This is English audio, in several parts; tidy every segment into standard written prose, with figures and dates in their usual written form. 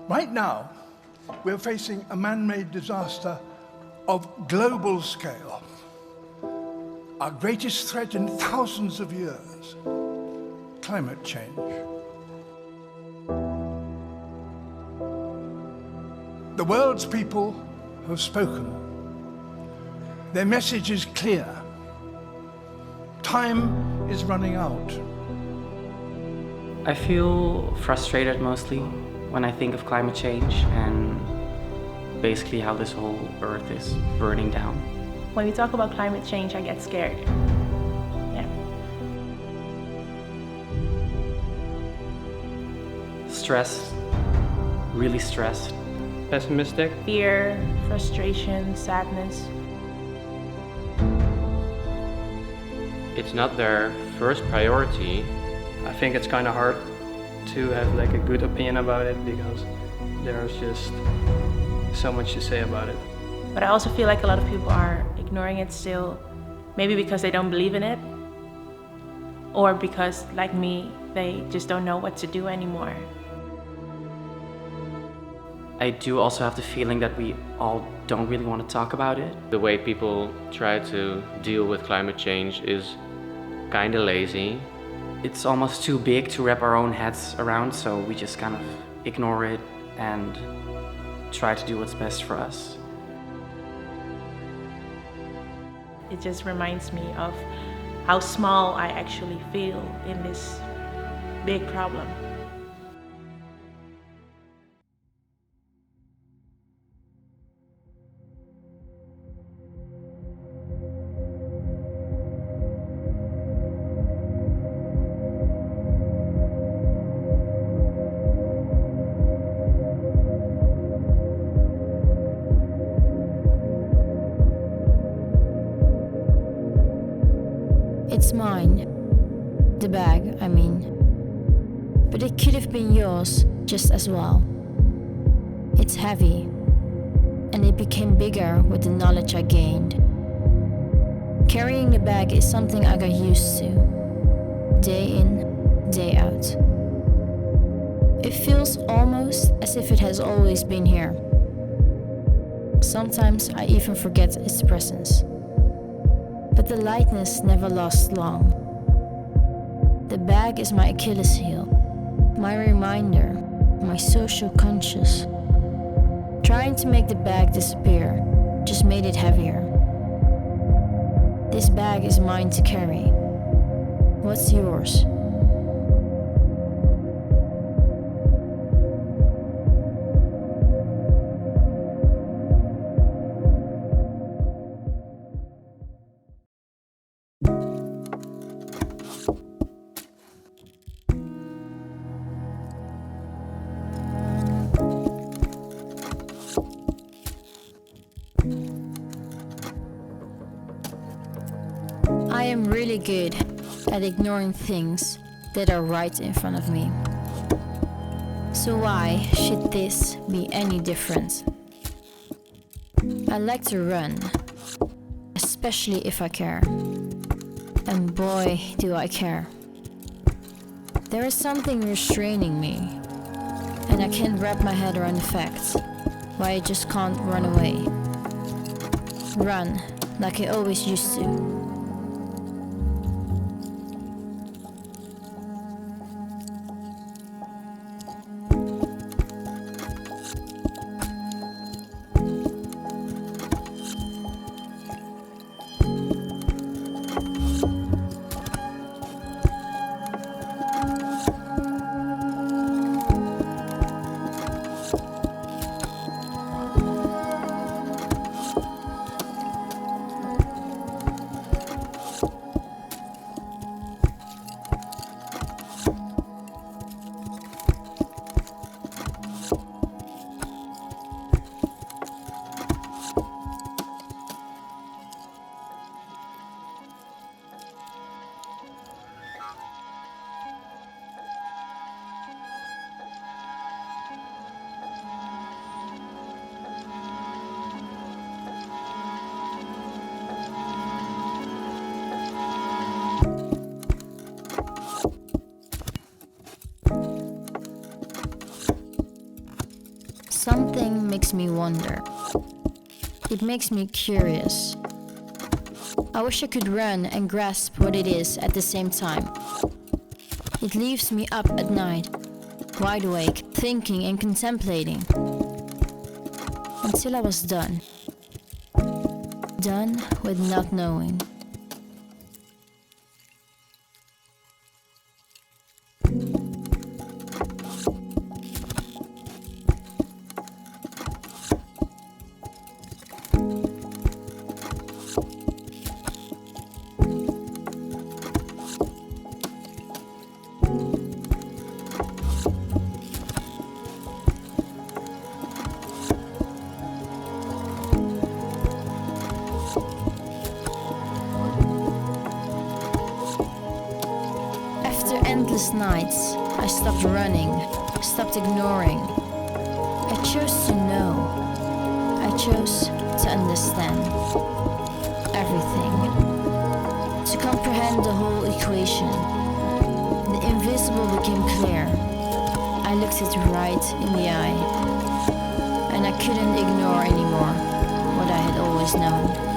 Right now, we're facing a man-made disaster of global scale. Our greatest threat in thousands of years, climate change. The world's people have spoken. Their message is clear. Time is running out. I feel frustrated mostly when I think of climate change and basically how this whole earth is burning down. When we talk about climate change, I get scared. Yeah. Stressed, really stressed. Pessimistic. Fear, frustration, sadness. It's not their first priority. I think it's kind of hard to have like a good opinion about it because there's just so much to say about it. But I also feel like a lot of people are ignoring it still, maybe because they don't believe in it, or because, like me, they just don't know what to do anymore. I do also have the feeling that we all don't really want to talk about it. The way people try to deal with climate change is kind of lazy. It's almost too big to wrap our own heads around, so we just kind of ignore it and try to do what's best for us. It just reminds me of how small I actually feel in this big problem. It's mine. The bag, I mean. But it could have been yours just as well. It's heavy, and it became bigger with the knowledge I gained. Carrying the bag is something I got used to, day in, day out. It feels almost as if it has always been here. Sometimes I even forget its presence. But the lightness never lasts long. The bag is my Achilles heel, my reminder, my social conscience. Trying to make the bag disappear just made it heavier. This bag is mine to carry. What's yours? I am really good at ignoring things that are right in front of me. So why should this be any different? I like to run, especially if I care. And boy, do I care. There is something restraining me, and I can't wrap my head around the fact why I just can't run away. Run like I always used to. makes me wonder. It makes me curious. I wish I could run and grasp what it is at the same time. It leaves me up at night, wide awake, thinking and contemplating. Until I was done. Done with not knowing. Endless nights, I stopped running, stopped ignoring. I chose to know. I chose to understand everything, to comprehend the whole equation. The invisible became clear. I looked it right in the eye, and I couldn't ignore anymore what I had always known.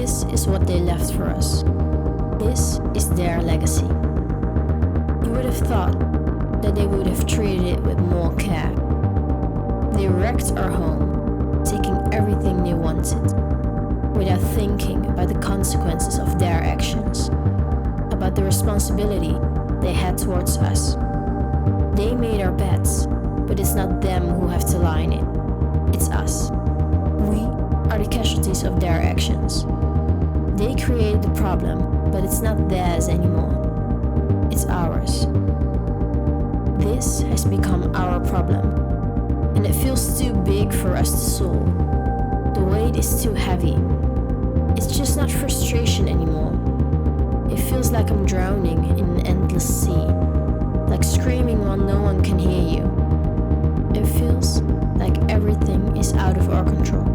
this is what they left for us. This is their legacy. You would have thought that they would have treated it with more care. They wrecked our home, taking everything they wanted, without thinking about the consequences of their actions, about the responsibility they had towards us. They made our beds, but it's not them who have to lie in it. It's us. We are the casualties of their actions. They created the problem, but it's not theirs anymore. It's ours. This has become our problem, and it feels too big for us to solve. The weight is too heavy. It's just not frustration anymore. It feels like I'm drowning in an endless sea, like screaming while no one can hear you. It feels like everything is out of our control.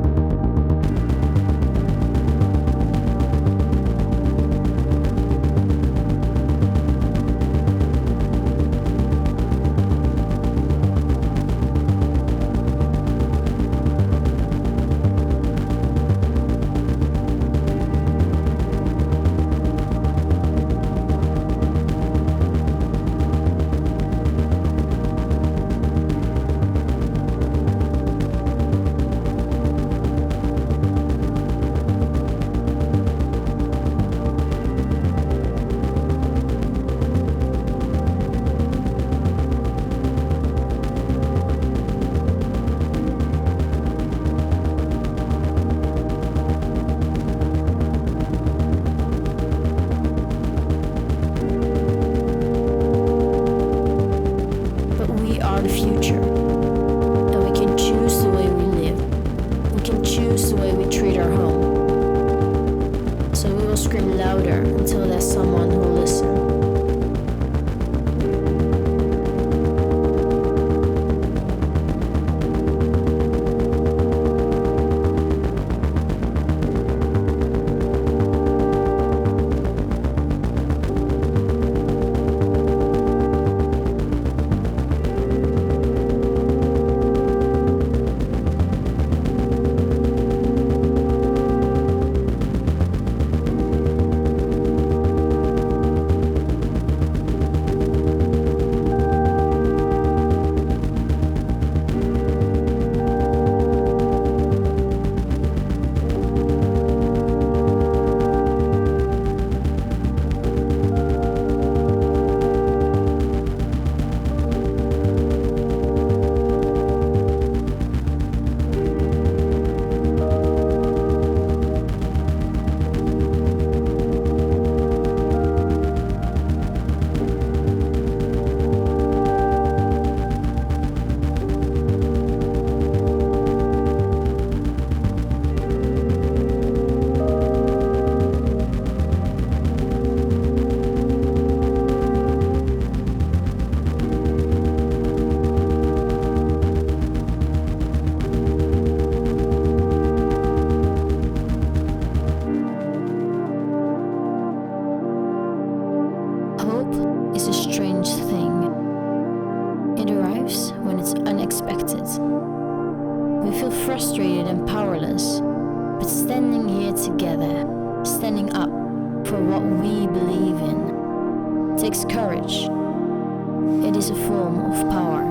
Frustrated and powerless, but standing here together, standing up for what we believe in, takes courage. It is a form of power.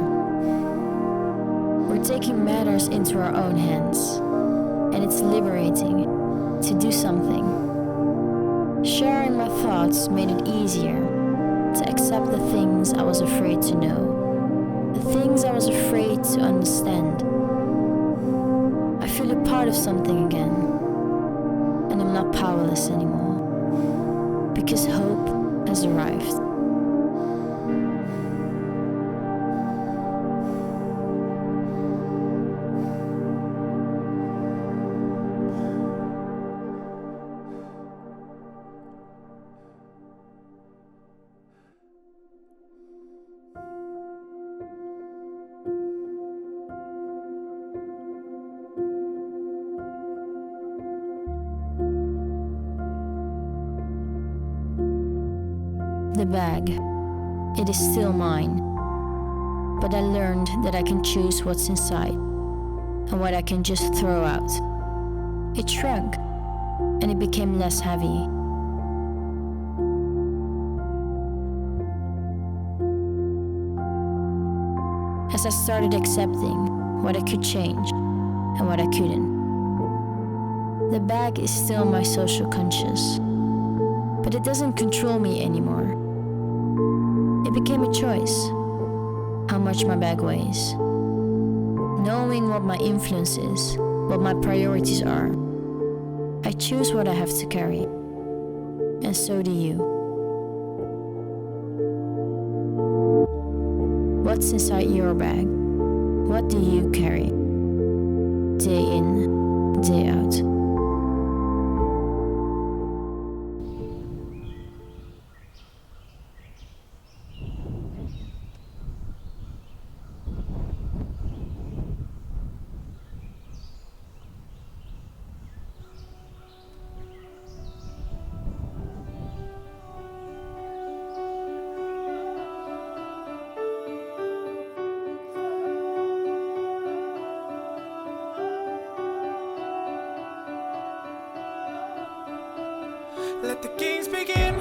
We're taking matters into our own hands, and it's liberating to do something. Sharing my thoughts made it easier to accept the things I was afraid to know, the things I was afraid to understand. I feel a part of something again, and I'm not powerless anymore, because hope has arrived. The bag, it is still mine, but I learned that I can choose what's inside and what I can just throw out. It shrunk, and it became less heavy. As I started accepting what I could change and what I couldn't. The bag is still my social conscience, but it doesn't control me anymore. It became a choice, how much my bag weighs. Knowing what my influence is, what my priorities are, I choose what I have to carry, and so do you. What's inside your bag? What do you carry? Day in, day out. Let the games begin.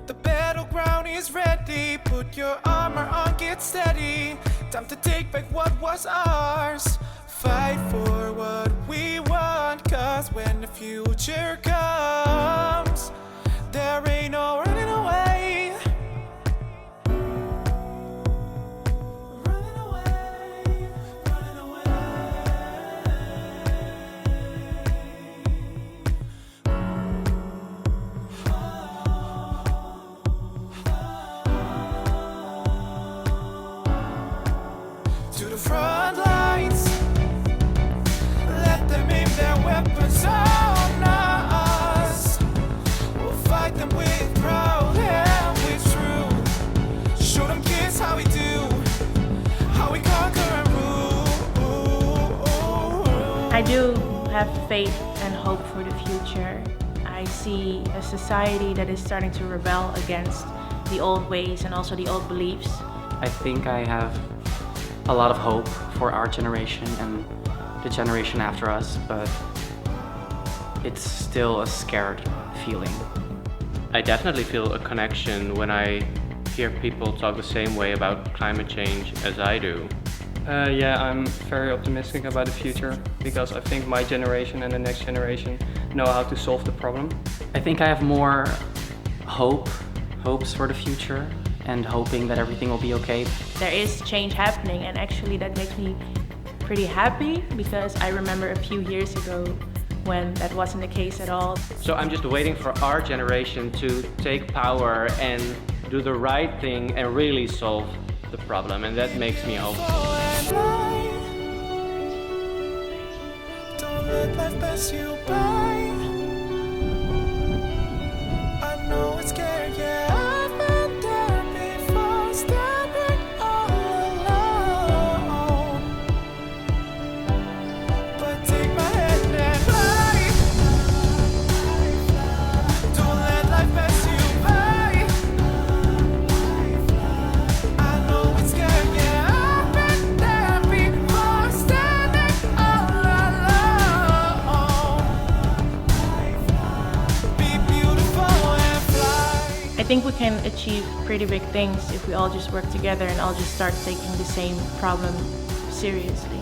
The battleground is ready. Put your armor on, get steady. Time to take back what was ours. Fight for what we want, cause when the future comes, there ain't no running away. Running away, running away. To the front lines, let them aim their weapons on us. We'll fight them with proud and with truth. Show them kids how we do, how we conquer and rule. I do have faith and hope for the future. I see a society that is starting to rebel against the old ways and also the old beliefs. I think I have a lot of hope for our generation and the generation after us, but it's still a scared feeling. I definitely feel a connection when I hear people talk the same way about climate change as I do. Yeah, I'm very optimistic about the future because I think my generation and the next generation know how to solve the problem. I think I have more hopes for the future, and hoping that everything will be okay. There is change happening, and actually that makes me pretty happy because I remember a few years ago when that wasn't the case at all. So I'm just waiting for our generation to take power and do the right thing and really solve the problem, and that makes me hopeful. Don't let life pass you by. I know it's scary, yeah. I've been there before, standing all alone. But take my hand and fly. Don't let life pass you by. I know it's scary, yeah. I've been there before, standing all alone. Be beautiful and fly. I think we can achieve pretty big things if we all just work together and all just start taking the same problem seriously.